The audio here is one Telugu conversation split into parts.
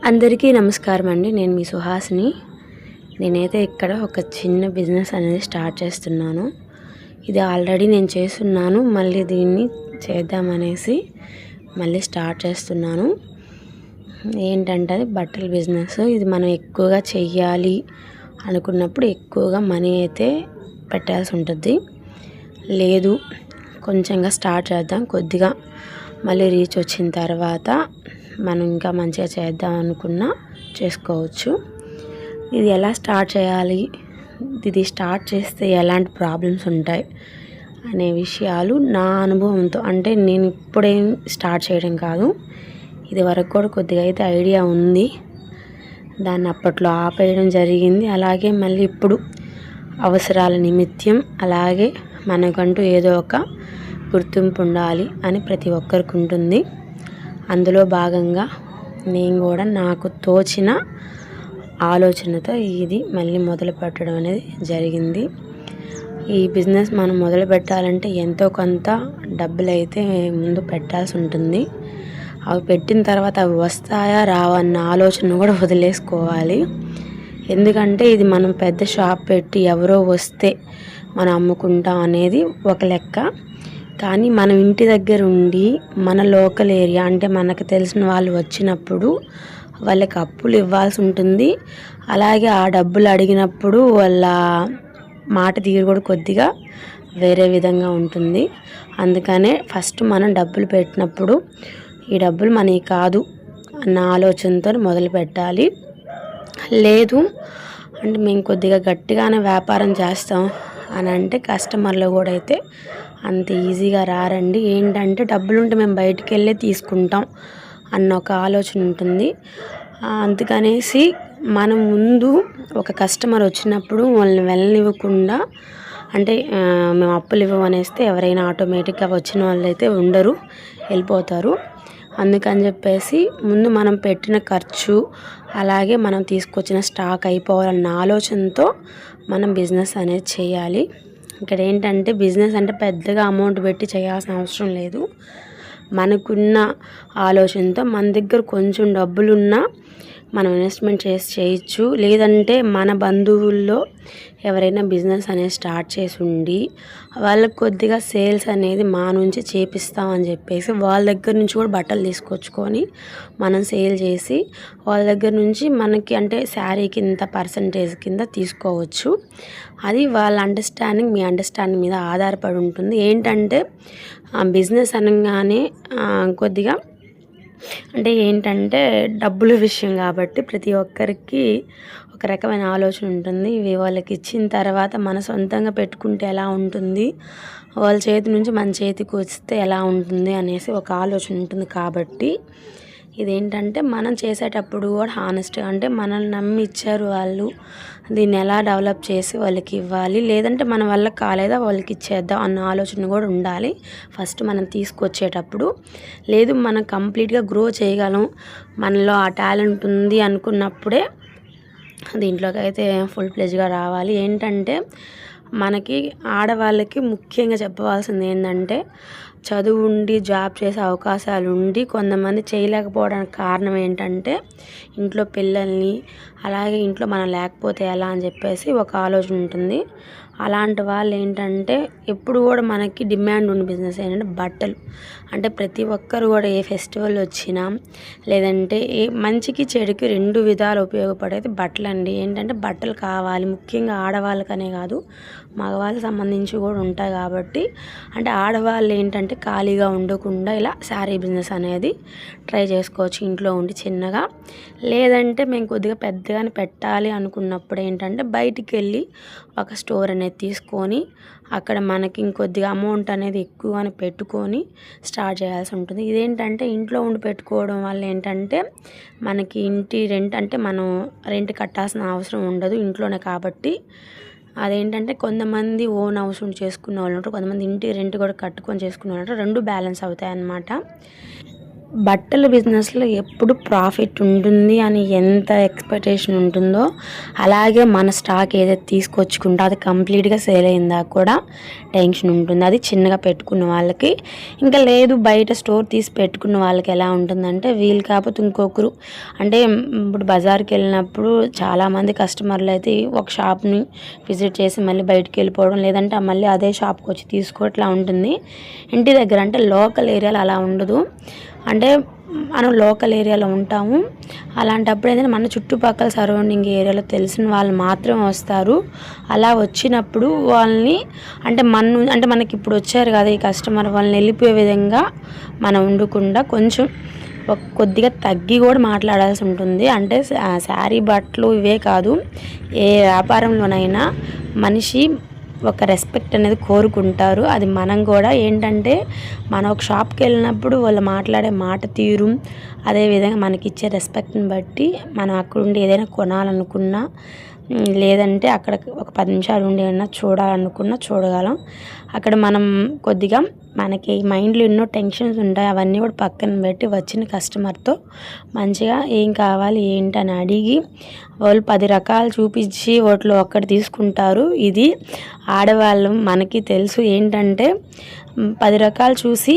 అందరికీ నమస్కారం అండి. నేను మీ సుహాసిని. నేనైతే ఇక్కడ ఒక చిన్న బిజినెస్ అనేది స్టార్ట్ చేస్తున్నాను. ఇది ఆల్రెడీ నేను చేస్తున్నాను. మళ్ళీ దీన్ని చేద్దామనేసి మళ్ళీ స్టార్ట్ చేస్తున్నాను. ఏంటంటే అది బట్టల బిజినెస్. ఇది మనం ఎక్కువగా చెయ్యాలి అనుకున్నప్పుడు ఎక్కువగా మనీ అయితే పెట్టాల్సి ఉంటుంది. లేదు కొంచెంగా స్టార్ట్ చేద్దాం, కొద్దిగా మళ్ళీ రీచ్ వచ్చిన తర్వాత మనం ఇంకా మంచిగా చేద్దాం అనుకున్నా చేసుకోవచ్చు. ఇది ఎలా స్టార్ట్ చేయాలి, ఇది స్టార్ట్ చేస్తే ఎలాంటి ప్రాబ్లమ్స్ ఉంటాయి అనే విషయాలు నా అనుభవంతో, అంటే నేను ఇప్పుడేం స్టార్ట్ చేయడం కాదు, ఇది వరకు కూడా కొద్దిగా అయితే ఐడియా ఉంది. దాన్ని అప్పట్లో ఆపేయడం జరిగింది. అలాగే మళ్ళీ ఇప్పుడు అవసరాల నిమిత్తం, అలాగే మనకంటూ ఏదో ఒక గుర్తింపు ఉండాలి అని ప్రతి ఒక్కరికి ఉంటుంది. అందులో భాగంగా నేను కూడా నాకు తోచిన ఆలోచనతో ఇది మళ్ళీ మొదలు పెట్టడం అనేది జరిగింది. ఈ బిజినెస్ మనం మొదలు పెట్టాలంటే ఎంతో కొంత డబ్బులు అయితే ముందు పెట్టాల్సి ఉంటుంది. అవి పెట్టిన తర్వాత అవి వస్తాయా రావా అన్న ఆలోచన కూడా వదిలేసుకోవాలి. ఎందుకంటే ఇది మనం పెద్ద షాప్ పెట్టి ఎవరో వస్తే మనం అమ్ముకుంటాం అనేది ఒక లెక్క. కానీ మనం ఇంటి దగ్గర ఉండి మన లోకల్ ఏరియా, అంటే మనకు తెలిసిన వాళ్ళు వచ్చినప్పుడు వాళ్ళకి అప్పులు ఇవ్వాల్సి ఉంటుంది. అలాగే ఆ డబ్బులు అడిగినప్పుడు వాళ్ళ మాట తీరు కూడా కొద్దిగా వేరే విధంగా ఉంటుంది. అందుకనే ఫస్ట్ మనం డబ్బులు పెట్టినప్పుడు ఈ డబ్బులు మనకి కాదు అన్న ఆలోచనతో మొదలు పెట్టాలి. లేదు అంటే మేము కొద్దిగా గట్టిగానే వ్యాపారం చేస్తాం అని అంటే కస్టమర్లు కూడా అయితే అంత ఈజీగా రారండి. ఏంటంటే డబ్బులుంటే మేము బయటికి వెళ్ళే తీసుకుంటాం అన్న ఒక ఆలోచన ఉంటుంది. అందుకనేసి మనం ముందు ఒక కస్టమర్ వచ్చినప్పుడు వాళ్ళని వెళ్ళనివ్వకుండా, అంటే మేము అప్పులు ఇవ్వమనేస్తే ఎవరైనా ఆటోమేటిక్గా వచ్చిన వాళ్ళు అయితే ఉండరు, వెళ్ళిపోతారు. అందుకని చెప్పేసి ముందు మనం పెట్టిన ఖర్చు, అలాగే మనం తీసుకొచ్చిన స్టాక్ అయిపోవాలన్న ఆలోచనతో మనం బిజినెస్ అనేది చేయాలి. ఇక్కడ ఏంటంటే బిజినెస్ అంటే పెద్దగా అమౌంట్ పెట్టి చేయాల్సిన అవసరం లేదు. మనకున్న ఆలోచనతో మన దగ్గర కొంచెం డబ్బులున్నా మనం ఇన్వెస్ట్మెంట్ చేసి చేయొచ్చు. లేదంటే మన బంధువుల్లో ఎవరైనా బిజినెస్ అనేది స్టార్ట్ చేసి ఉండి వాళ్ళకి కొద్దిగా సేల్స్ అనేది మా నుంచి చేపిస్తామని చెప్పేసి వాళ్ళ దగ్గర నుంచి కూడా బట్టలు తీసుకొచ్చుకొని మనం సేల్ చేసి వాళ్ళ దగ్గర నుంచి మనకి, అంటే శారీకి ఇంత పర్సంటేజ్ కింద తీసుకోవచ్చు. అది వాళ్ళ అండర్స్టాండింగ్, మీ అండర్స్టాండింగ్ మీద ఆధారపడి ఉంటుంది. ఏంటంటే బిజినెస్ అనగానే కొద్దిగా అంటే ఏంటంటే డబ్బుల విషయం కాబట్టి ప్రతి ఒక్కరికి ఒక రకమైన ఆలోచన ఉంటుంది. ఇవి వాళ్ళకి ఇచ్చిన తర్వాత మన సొంతంగా పెట్టుకుంటే ఎలా ఉంటుంది, వాళ్ళ చేతి నుంచి మన చేతికి వస్తే ఎలా ఉంటుంది అనేసి ఒక ఆలోచన ఉంటుంది. కాబట్టి ఇదేంటంటే మనం చేసేటప్పుడు కూడా హానెస్ట్గా, అంటే మనల్ని నమ్మి ఇచ్చారు వాళ్ళు, దీన్ని ఎలా డెవలప్ చేసి వాళ్ళకి ఇవ్వాలి, లేదంటే మన వల్ల కాలేదా వాళ్ళకి ఇచ్చేద్దాం అన్న ఆలోచన కూడా ఉండాలి ఫస్ట్ మనం తీసుకొచ్చేటప్పుడు. లేదు మనం కంప్లీట్గా గ్రో చేయగలం, మనలో ఆ టాలెంట్ ఉంది అనుకున్నప్పుడే దీంట్లోకి అయితే ఫుల్ ప్లెజ్గా రావాలి. ఏంటంటే మనకి ఆడవాళ్ళకి ముఖ్యంగా చెప్పవలసింది ఏంటంటే, చదువు ఉండి జాబ్ చేసే అవకాశాలు ఉండి కొంతమంది చేయలేకపోవడానికి కారణం ఏంటంటే ఇంట్లో పిల్లల్ని, అలాగే ఇంట్లో మనం లేకపోతే ఎలా అని చెప్పేసి ఒక ఆలోచన ఉంటుంది. అలాంటి వాళ్ళు ఏంటంటే ఎప్పుడు కూడా మనకి డిమాండ్ ఉన్న బిజినెస్ ఏంటంటే బట్టలు. అంటే ప్రతి ఒక్కరు కూడా ఏ ఫెస్టివల్ వచ్చినా, లేదంటే ఏ మంచికి చెడుకి రెండు విధాలు ఉపయోగపడేది బట్టలు అండి. ఏంటంటే బట్టలు కావాలి, ముఖ్యంగా ఆడవాళ్ళకనే కాదు మగవాళ్ళకి సంబంధించి కూడా ఉంటాయి. కాబట్టి అంటే ఆడవాళ్ళు ఏంటంటే ఖాళీగా ఉండకుండా ఇలా శారీ బిజినెస్ అనేది ట్రై చేసుకోవచ్చు ఇంట్లో ఉండి చిన్నగా. లేదంటే మేము కొద్దిగా పెద్దగానే పెట్టాలి అనుకున్నప్పుడు ఏంటంటే బయటికి వెళ్ళి ఒక స్టోర్ అనేది తీసుకొని అక్కడ మనకి ఇంకొద్దిగా అమౌంట్ అనేది ఎక్కువగానే పెట్టుకొని స్టార్ట్ చేయాల్సి ఉంటుంది. ఇదేంటంటే ఇంట్లో ఉండి పెట్టుకోవడం వల్ల ఏంటంటే మనకి ఇంటి రెంట్, అంటే మనం రెంట్ కట్టాల్సిన అవసరం ఉండదు ఇంట్లోనే. కాబట్టి అదేంటంటే కొంతమంది ఓన్ హౌస్ ఉండి చేసుకున్న వాళ్ళు ఉంటారు, కొంతమంది ఇంటి రెంట్ కూడా కట్టుకొని చేసుకున్న వాళ్ళు ఉంటారు. రెండు బ్యాలెన్స్ అవుతాయి అన్నమాట. బట్టల బిజినెస్లో ఎప్పుడు ప్రాఫిట్ ఉంటుంది అని ఎంత ఎక్స్పెక్టేషన్ ఉంటుందో అలాగే మన స్టాక్ ఏదైతే తీసుకొచ్చుకుంటో అది కంప్లీట్గా సేల్ అయిందా కూడా టెన్షన్ ఉంటుంది. అది చిన్నగా పెట్టుకున్న వాళ్ళకి. ఇంకా లేదు బయట స్టోర్ తీసి పెట్టుకున్న వాళ్ళకి ఎలా ఉంటుందంటే వీళ్ళు కాకపోతే ఇంకొకరు అంటే ఇప్పుడు బజార్కి వెళ్ళినప్పుడు చాలామంది కస్టమర్లు అయితే ఒక షాప్ని విజిట్ చేసి మళ్ళీ బయటికి వెళ్ళిపోవడం, లేదంటే మళ్ళీ అదే షాప్కి వచ్చి తీసుకోవట్లా ఉంటుంది. ఇంటి దగ్గర అంటే లోకల్ ఏరియాలో అలా ఉండదు. అంటే మనం లోకల్ ఏరియాలో ఉంటాము. అలాంటప్పుడు ఏంటంటే మన చుట్టుపక్కల సరౌండింగ్ ఏరియాలో తెలిసిన వాళ్ళు మాత్రమే వస్తారు. అలా వచ్చినప్పుడు వాళ్ళని అంటే మనకి ఇప్పుడు వచ్చారు కదా ఈ కస్టమర్, వాళ్ళని వెళ్ళిపోయే విధంగా మనం ఉండకుండా కొంచెం కొద్దిగా తగ్గి కూడా మాట్లాడాల్సి ఉంటుంది. అంటే శారీ బట్టలు ఇవే కాదు, ఏ వ్యాపారంలోనైనా మనిషి ఒక రెస్పెక్ట్ అనేది కోరుకుంటారు. అది మనం కూడా ఏంటంటే మనం ఒక షాప్కి వెళ్ళినప్పుడు వాళ్ళు మాట్లాడే మాట తీరు, అదేవిధంగా మనకి ఇచ్చే రెస్పెక్ట్ని బట్టి మనం అక్కడ ఉండి ఏదైనా కొనాలనుకున్నా, లేదంటే అక్కడ ఒక 10 నిమిషాలు ఉండి ఏమన్నా చూడాలనుకున్నా చూడగలం. అక్కడ మనం కొద్దిగా మనకి మైండ్లో ఎన్నో టెన్షన్స్ ఉంటాయి, అవన్నీ కూడా పక్కన పెట్టి వచ్చిన కస్టమర్తో మంచిగా ఏం కావాలి ఏంటని అడిగి వాళ్ళు 10 రకాలు చూపించి వాటిలో ఒక్కటి తీసుకుంటారు. ఇది ఆడవాళ్ళు మనకి తెలుసు ఏంటంటే 10 రకాలు చూసి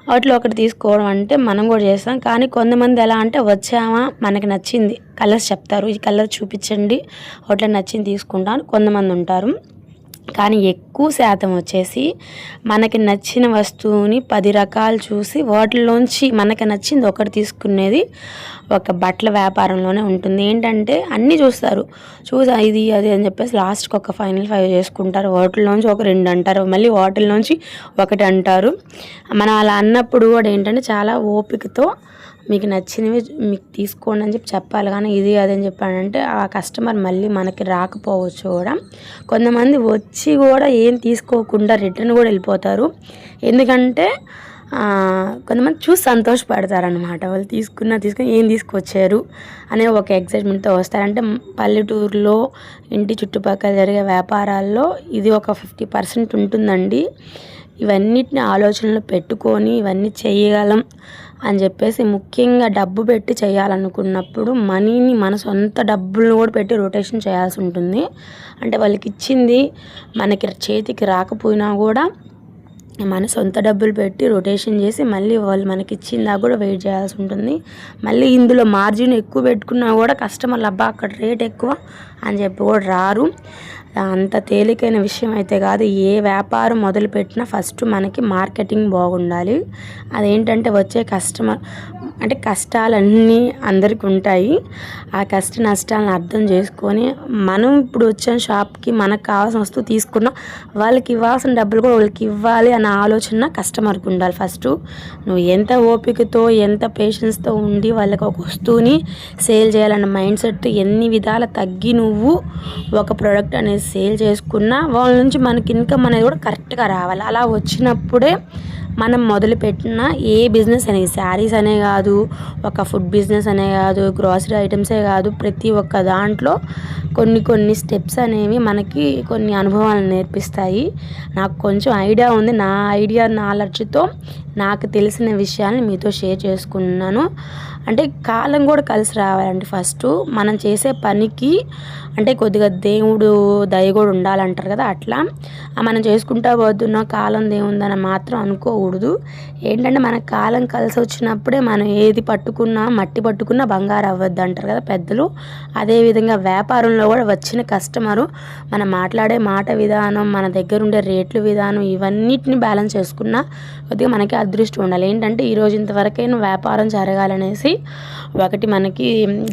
వాటిలో ఒకటి తీసుకోవడం అంటే మనం కూడా చేస్తాం. కానీ కొంతమంది ఎలా అంటే వచ్చామా మనకి నచ్చింది కలర్స్ చెప్తారు, ఈ కలర్ చూపించండి వాటిలో నచ్చింది తీసుకుంటాను కొంతమంది ఉంటారు. కానీ ఎక్కువ శాతం వచ్చేసి మనకి నచ్చిన వస్తువుని 10 రకాలు చూసి వాటిలోంచి మనకి నచ్చింది ఒకటి తీసుకునేది ఒక బట్టల వ్యాపారంలోనే ఉంటుంది. ఏంటంటే అన్నీ చూస్తారు, ఇది అది అని చెప్పేసి లాస్ట్కి ఒక ఫైనల్ 5 చేసుకుంటారు. వాటిల్లోంచి ఒక 2 అంటారు, మళ్ళీ వాటిల్లోంచి ఒకటి అంటారు. మనం అలా అన్నప్పుడు కూడా ఏంటంటే చాలా ఓపికతో మీకు నచ్చినవి మీకు తీసుకోండి అని చెప్పాలి. కానీ ఇది అదని చెప్పాడంటే ఆ కస్టమర్ మళ్ళీ మనకి రాకపోవచ్చు కూడా. కొంతమంది వచ్చి కూడా ఏం తీసుకోకుండా రిటర్న్ కూడా వెళ్ళిపోతారు. ఎందుకంటే కొంతమంది చూసి సంతోషపడతారనమాట. వాళ్ళు తీసుకుని ఏం తీసుకొచ్చారు అనే ఒక ఎక్సైట్మెంట్తో వస్తారంటే పల్లెటూరులో ఇంటి చుట్టుపక్కల జరిగే వ్యాపారాల్లో ఇది ఒక 50% ఉంటుందండి. ఇవన్నిటిని ఆలోచనలో పెట్టుకొని ఇవన్నీ చేయగలం అని చెప్పేసి ముఖ్యంగా డబ్బు పెట్టి చేయాలనుకున్నప్పుడు మనీని మన సొంత డబ్బులను కూడా పెట్టి రొటేషన్ చేయాల్సి ఉంటుంది. అంటే వాళ్ళకి ఇచ్చింది మనకి చేతికి రాకపోయినా కూడా మన సొంత డబ్బులు పెట్టి రొటేషన్ చేసి మళ్ళీ వాళ్ళు మనకి ఇచ్చిందా కూడా వెయిట్ చేయాల్సి ఉంటుంది. మళ్ళీ ఇందులో మార్జిన్ ఎక్కువ పెట్టుకున్నా కూడా కస్టమర్లు అబ్బా అక్కడ రేట్ ఎక్కువ అని చెప్పి కూడా రారు. అంత తేలికైన విషయం అయితే కాదు. ఏ వ్యాపారం మొదలుపెట్టినా ఫస్ట్ మనకి మార్కెటింగ్ బాగుండాలి. అదేంటంటే వచ్చే కస్టమర్ అంటే కష్టాలన్నీ అందరికీ ఉంటాయి. ఆ కష్ట నష్టాలను అర్థం చేసుకొని మనం ఇప్పుడు వచ్చిన షాప్కి మనకు కావాల్సిన వస్తువు తీసుకున్నాం, వాళ్ళకి ఇవ్వాల్సిన డబ్బులు కూడా వాళ్ళకి ఇవ్వాలి అన్న ఆలోచన కస్టమర్కి ఉండాలి. ఫస్ట్ నువ్వు ఎంత ఓపికతో ఎంత పేషెన్స్తో ఉండి వాళ్ళకి ఒక వస్తువుని సేల్ చేయాలన్న మైండ్ సెట్ ఎన్ని విధాల తగ్గి నువ్వు ఒక ప్రోడక్ట్ అనేది సేల్ చేసుకున్నా వాళ్ళ నుంచి మనకి ఇన్కమ్ అనేది కూడా కరెక్ట్గా రావాలి. అలా వచ్చినప్పుడే మనం మొదలుపెట్టిన ఏ బిజినెస్ అనేది శారీస్ అనే కాదు, ఒక ఫుడ్ బిజినెస్ అనే కాదు, గ్రాసరీ ఐటమ్సే కాదు, ప్రతి ఒక్క దాంట్లో కొన్ని స్టెప్స్ అనేవి మనకి కొన్ని అనుభవాలను నేర్పిస్తాయి. నాకు కొంచెం ఐడియా ఉంది, నా ఐడియా నాలెడ్జ్తో నాకు తెలిసిన విషయాన్ని మీతో షేర్ చేసుకున్నాను. అంటే కాలం కూడా కలిసి రావాలండి. ఫస్ట్ మనం చేసే పనికి అంటే కొద్దిగా దేవుడు దయ కూడా ఉండాలంటారు కదా, అట్లా మనం చేసుకుంటా పోతున్న కాలం దేవుందని మాత్రం అనుకోకూడదు. ఏంటంటే మన కాలం కలిసి వచ్చినప్పుడే మనం ఏది పట్టుకున్నా మట్టి పట్టుకున్నా బంగారు అవ్వద్దు అంటారు కదా పెద్దలు. అదేవిధంగా వ్యాపారంలో కూడా వచ్చిన కస్టమరు మనం మాట్లాడే మాట విధానం, మన దగ్గర ఉండే రేట్లు విధానం ఇవన్నిటిని బ్యాలెన్స్ చేసుకున్నా కొద్దిగా మనకి అదృష్టం ఉండాలి. ఏంటంటే ఈరోజు ఇంతవరకైనా వ్యాపారం జరగాలనేసి ఒకటి మనకి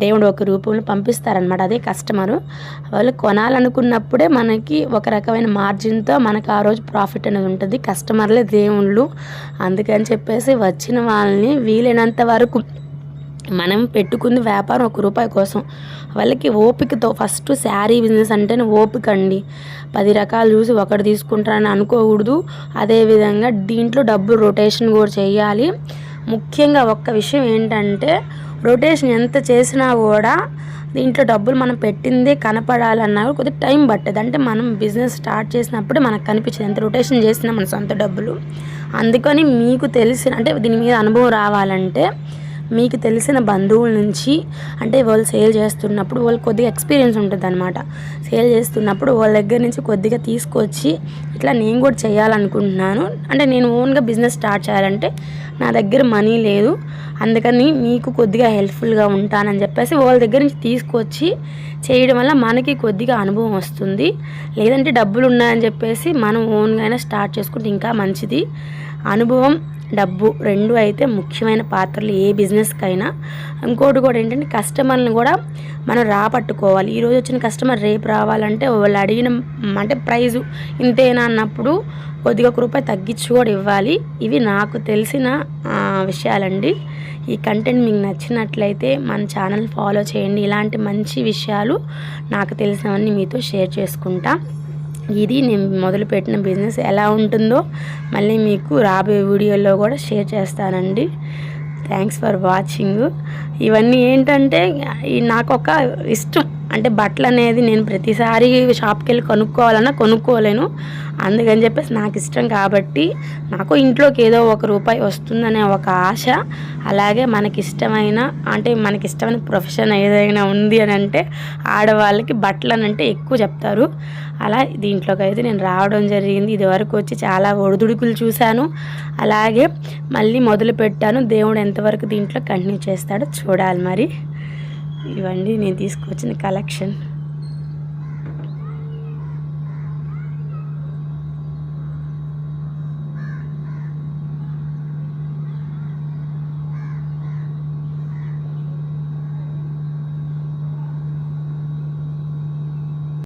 దేవుడు ఒక రూపంలో పంపిస్తారనమాట, అదే కస్టమరు. వాళ్ళు కొనాలనుకున్నప్పుడే మనకి ఒక రకమైన మార్జిన్తో మనకు ఆ రోజు ప్రాఫిట్ అనేది ఉంటుంది. కస్టమర్లే దేవుళ్ళు. అందుకని చెప్పేసి వచ్చిన వాళ్ళని వీలైనంత వరకు మనం పెట్టుకుంది వ్యాపారం ₹1 కోసం. వాళ్ళకి ఓపికతో ఫస్ట్ శారీ బిజినెస్ అంటేనే ఓపిక అండి. 10 రకాలు చూసి ఒకటి తీసుకుంటారని అనుకోకూడదు. అదేవిధంగా దీంట్లో డబ్బులు రొటేషన్ కూడా చేయాలి. ముఖ్యంగా ఒక్క విషయం ఏంటంటే రొటేషన్ ఎంత చేసినా కూడా దీంట్లో డబ్బులు మనం పెట్టిందే కనపడాలన్నా కొద్దిగా టైం పట్టదు. అంటే మనం బిజినెస్ స్టార్ట్ చేసినప్పుడే మనకు కనిపించేది ఎంత రొటేషన్ చేసినా మన సొంత డబ్బులు అందుకని మీకు తెలిసిన అంటే దీని మీద అనుభవం రావాలంటే మీకు తెలిసిన బంధువుల నుంచి అంటే వాళ్ళు సేల్ చేస్తున్నప్పుడు వాళ్ళు కొద్దిగా ఎక్స్పీరియన్స్ ఉంటుంది అనమాట. సేల్ చేస్తున్నప్పుడు వాళ్ళ దగ్గర నుంచి కొద్దిగా తీసుకొచ్చి ఇట్లా నేను కూడా చేయాలనుకుంటున్నాను, అంటే నేను ఓన్గా బిజినెస్ స్టార్ట్ చేయాలంటే నా దగ్గర మనీ లేదు, అందుకని మీకు కొద్దిగా హెల్ప్ఫుల్గా ఉంటానని చెప్పేసి వాళ్ళ దగ్గర నుంచి తీసుకొచ్చి చేయడం వల్ల మనకి కొద్దిగా అనుభవం వస్తుంది. లేదంటే డబ్బులు ఉన్నాయని చెప్పేసి మనం ఓన్గా అయినా స్టార్ట్ చేసుకుంటే ఇంకా మంచిది. అనుభవం డబ్బు రెండు అయితే ముఖ్యమైన పాత్రలు ఏ బిజినెస్కైనా. ఇంకోటి కూడా ఏంటంటే కస్టమర్ని కూడా మనం రాపట్టుకోవాలి. ఈరోజు వచ్చిన కస్టమర్ రేపు రావాలంటే వాళ్ళు అడిగిన అంటే ప్రైజు ఇంతేనా అన్నప్పుడు కొద్దిగా రూపాయి తగ్గించి కూడా ఇవ్వాలి. ఇవి నాకు తెలిసిన విషయాలండి. ఈ కంటెంట్ మీకు నచ్చినట్లయితే మన ఛానల్ ఫాలో చేయండి. ఇలాంటి మంచి విషయాలు నాకు తెలిసినవన్నీ మీతో షేర్ చేసుకుంటా. ఇది నేను మొదలుపెట్టిన బిజినెస్ ఎలా ఉంటుందో మళ్ళీ మీకు రాబోయే వీడియోలో కూడా షేర్ చేస్తానండి. Thanks for watching. ఇవన్నీ ఏంటంటే నాకు ఒక ఇష్టం, అంటే బట్టలు అనేది నేను ప్రతిసారి షాప్కి వెళ్ళి కొనుక్కోలేను, అందుకని చెప్పేసి నాకు ఇష్టం కాబట్టి నాకు ఇంట్లోకి ఏదో ₹1 వస్తుందనే ఒక ఆశ. అలాగే మనకిష్టమైన ప్రొఫెషన్ ఏదైనా ఉంది అని అంటే ఆడవాళ్ళకి బట్టలు అని అంటే ఎక్కువ చెప్తారు. అలా దీంట్లోకి అయితే నేను రావడం జరిగింది. ఇదివరకు వచ్చి చాలా ఒడిదుడుకులు చూశాను, అలాగే మళ్ళీ మొదలు పెట్టాను. దేవుడు ఎంతవరకు దీంట్లో కంటిన్యూ చేస్తాడో చూడాలి. మరి ఇవన్నీ నేను తీసుకొచ్చిన కలెక్షన్.